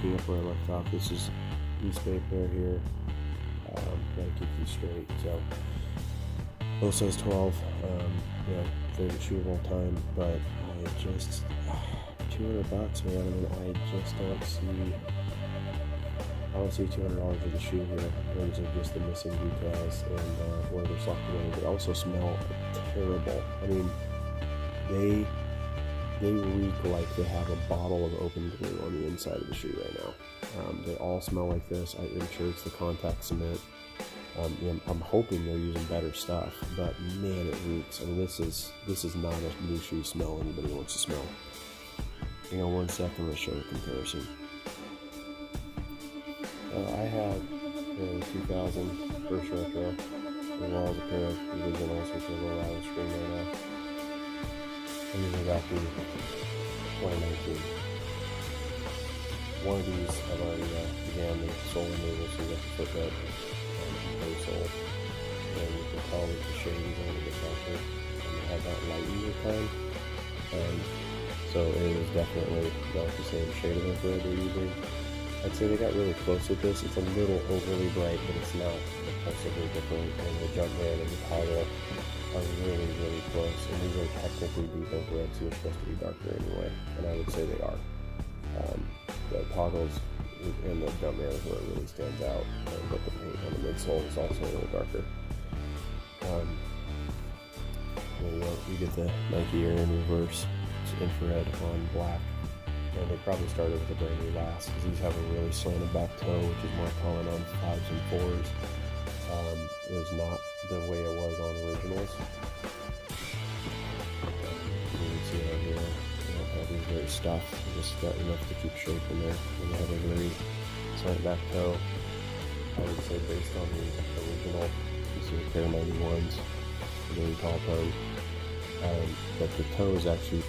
picking up where I left off. This is East Bay pair here. Gotta keep these straight. So, both size 12. Yeah, favorite shoe of all time. But I just $200, man. I mean, I just don't see. I don't see $200 for the shoe here in terms of just the missing details and where they're slopped together. They also smell terrible. I mean, they reek like they have a bottle of open glue on the inside of the shoe right now. They all smell like this. I'm sure it's the contact cement. I'm hoping they're using better stuff, but man, it reeks. I mean, this is not a new shoe smell anybody wants to smell. Hang on 1 second, I'm going to show a comparison. I have a 2000 first retro, as well as a pair of originals, which are low out of the screen right now. And then I got the 2019. One of these I've already began the sole removal, so you got the footbed and sole. And you can tell that the shade is a little bit darker, and it had that light over time. So it is definitely not the same shade of infrared they're using. I'd say they got really close with this. It's a little overly bright, but it's not repulsively different. And the Jumpman and the toggle are really, really close. And these are technically deep infrared, so they're supposed to be darker anyway. And I would say they are. The toggles and the Jumpman is where it really stands out. But the paint on the midsole is also a little darker. You get the Nike Air in reverse. It's infrared on black. And they probably started with a brand new last because these have a really slanted back toe, which is more common on 5s and 4s. It was not the way it was on originals. You can see right here, they don't have these very stuffed, just got enough to keep shape in there. And they have a very slanted back toe. I would say based on the original, you see a pair of 91s, a very tall toe. But the toe is actually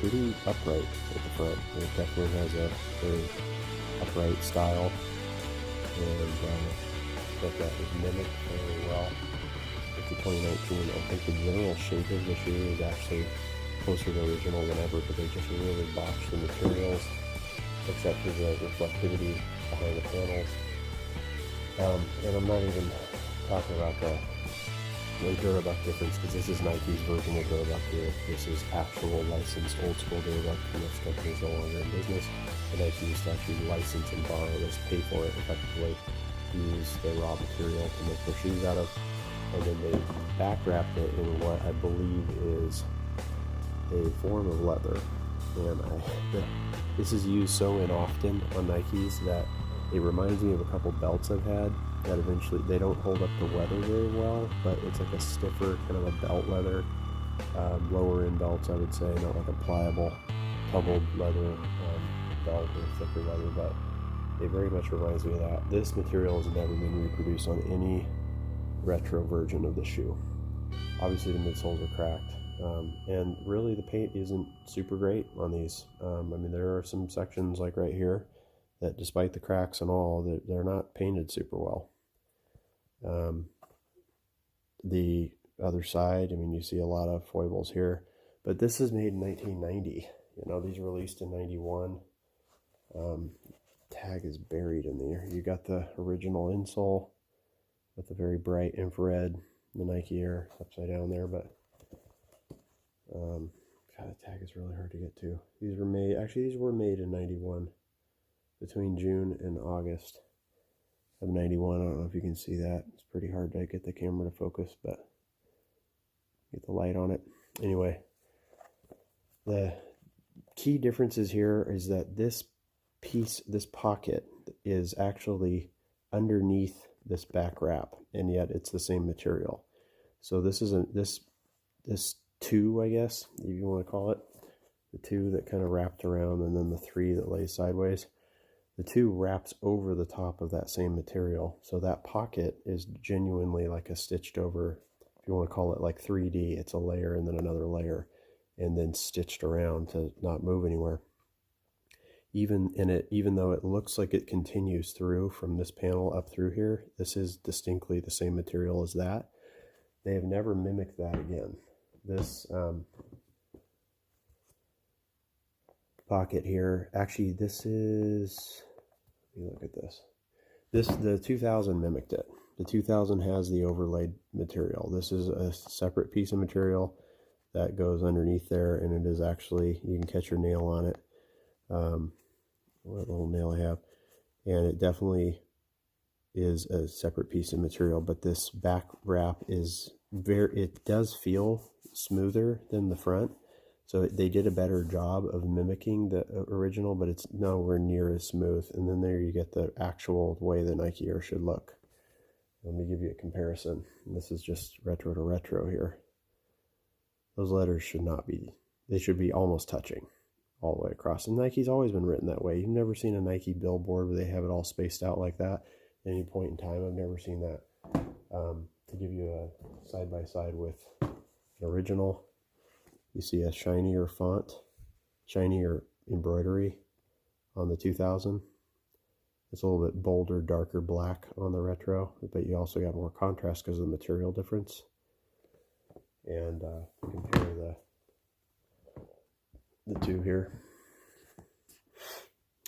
pretty upright at the front. It definitely has a very upright style, and I think that was mimicked very well with the 2019. I think the general shape of the shoe is actually closer to original than ever, but they just really botched the materials, except for the reflectivity behind the panels. And I'm not even talking about the Durabuck difference, because this is Nike's version of Durabuck here. This is actual licensed old school Durabuck, and this company is no longer in business. And Nike used to actually license and borrow this, pay for it effectively, use the raw material to make their shoes out of, and then they back wrapped it in what I believe is a form of leather. And this is used so often on Nikes that it reminds me of a couple belts I've had that eventually they don't hold up to weather very well, but it's like a stiffer kind of a belt leather, lower end belts, I would say, not like a pliable tumbled leather belt or thicker leather, but it very much reminds me of that. This material has never been reproduced on any retro version of the shoe. Obviously the midsoles are cracked, and really the paint isn't super great on these. I mean, there are some sections like right here that despite the cracks and all, they're not painted super well. The other side, I mean, you see a lot of foibles here, but this is made in 1990. You know, these were released in 91. Tag is buried in there. You got the original insole with the very bright infrared, the Nike Air upside down there, but God, the tag is really hard to get to. These were made in 91. Between June and August of 91. I don't know if you can see that. It's pretty hard to get the camera to focus, but get the light on it. Anyway, the key differences here is that this piece, this pocket, is actually underneath this back wrap, and yet it's the same material. So this is this two, I guess, if you want to call it, the two that kind of wrapped around, and then the three that lays sideways. The two wraps over the top of that same material. So that pocket is genuinely like a stitched over, if you want to call it like 3D, it's a layer and then another layer, and then stitched around to not move anywhere. Even though it looks like it continues through from this panel up through here, this is distinctly the same material as that. They have never mimicked that again. This pocket here, actually this is Let me look at this. The 2000 mimicked it. The 2000 has the overlaid material. This is a separate piece of material that goes underneath there, and it is actually, you can catch your nail on it. What little nail I have. And it definitely is a separate piece of material, but this back wrap is it does feel smoother than the front. So they did a better job of mimicking the original, but it's nowhere near as smooth. And then there you get the actual way the Nike Air should look. Let me give you a comparison. This is just retro to retro here. Those letters should not be, they should be almost touching all the way across. And Nike's always been written that way. You've never seen a Nike billboard where they have it all spaced out like that at any point in time. I've never seen that. To give you a side-by-side with an original, you see a shinier font, shinier embroidery on the 2000. It's a little bit bolder, darker black on the retro, but you also got more contrast because of the material difference. And compare the two here.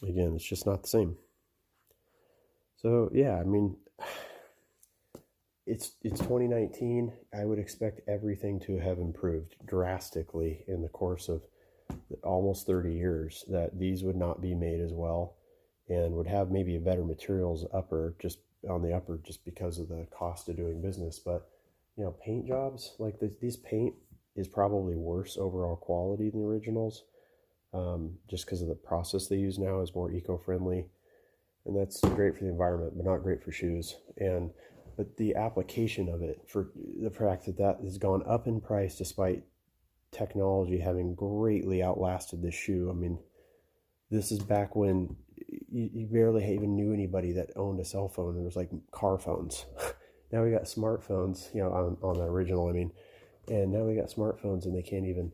Again, it's just not the same. So yeah, I mean, it's 2019. I would expect everything to have improved drastically in the course of almost 30 years, that these would not be made as well and would have maybe a better materials just because of the cost of doing business. But you know, paint jobs like these paint is probably worse overall quality than the originals, just because of the process they use now is more eco-friendly, and that's great for the environment but not great for shoes. But the application of it, for the fact that has gone up in price despite technology having greatly outlasted this shoe. I mean, this is back when you barely even knew anybody that owned a cell phone. There was like car phones. Now we got smartphones, you know, on the original, I mean, and now we got smartphones and they can't even,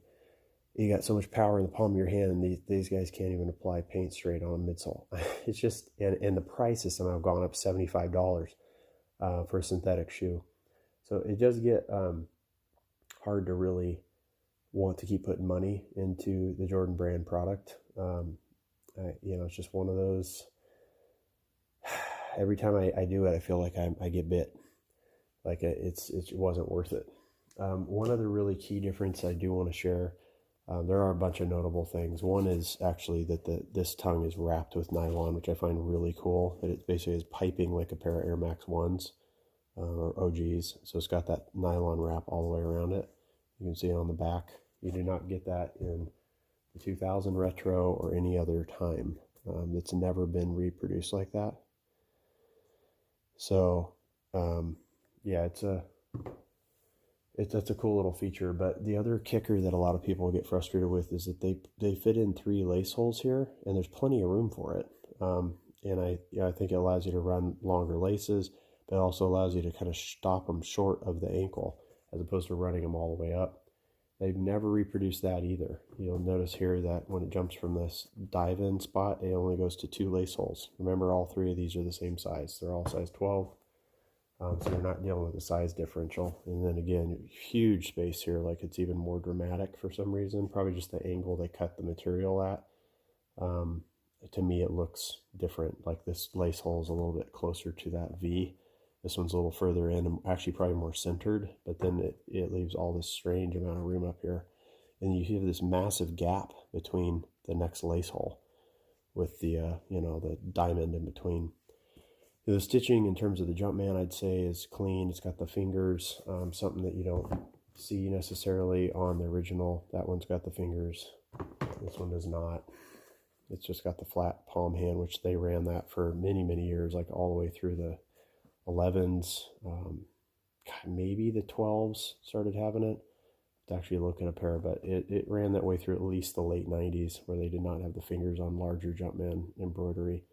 you got so much power in the palm of your hand, and these guys can't even apply paint straight on a midsole. It's just, and the prices somehow gone up $75 for a synthetic shoe. So it does get hard to really want to keep putting money into the Jordan brand product. You know, it's just one of those, every time I do it, I feel like I get bit. Like it wasn't worth it. One other really key difference I do want to share, there are a bunch of notable things. One is actually that this tongue is wrapped with nylon, which I find really cool. That it basically is piping like a pair of Air Max 1s or OGs. So it's got that nylon wrap all the way around it. You can see it on the back. You do not get that in the 2000 retro or any other time. It's never been reproduced like that. So yeah, that's a cool little feature. But the other kicker that a lot of people get frustrated with is that they fit in 3 lace holes here, and there's plenty of room for it. And I think it allows you to run longer laces, but it also allows you to kind of stop them short of the ankle as opposed to running them all the way up. They've never reproduced that either. You'll notice here that when it jumps from this dive-in spot, it only goes to 2 lace holes. Remember, all 3 of these are the same size. They're all size 12. So you're not dealing with a size differential. And then again, huge space here, like it's even more dramatic for some reason. Probably just the angle they cut the material at. To me, it looks different. Like this lace hole is a little bit closer to that V. This one's a little further in, and actually probably more centered, but then it leaves all this strange amount of room up here. And you have this massive gap between the next lace hole with the, you know, the diamond in between. The stitching in terms of the Jumpman, I'd say, is clean. It's got the fingers, something that you don't see necessarily on the original. That one's got the fingers. This one does not. It's just got the flat palm hand, which they ran that for many, many years, like all the way through the 11s. Maybe the 12s started having it. To actually look at a pair, but it ran that way through at least the late 90s, where they did not have the fingers on larger Jumpman embroidery.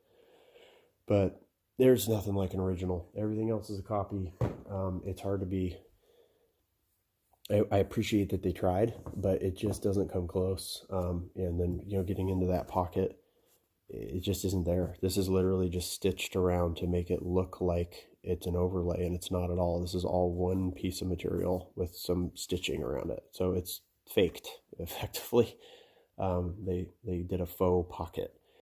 But there's nothing like an original. Everything else is a copy. It's hard to be. I appreciate that they tried, but it just doesn't come close. And then, you know, getting into that pocket, it just isn't there. This is literally just stitched around to make it look like it's an overlay, and it's not at all. This is all one piece of material with some stitching around it. So it's faked, effectively. They did a faux pocket.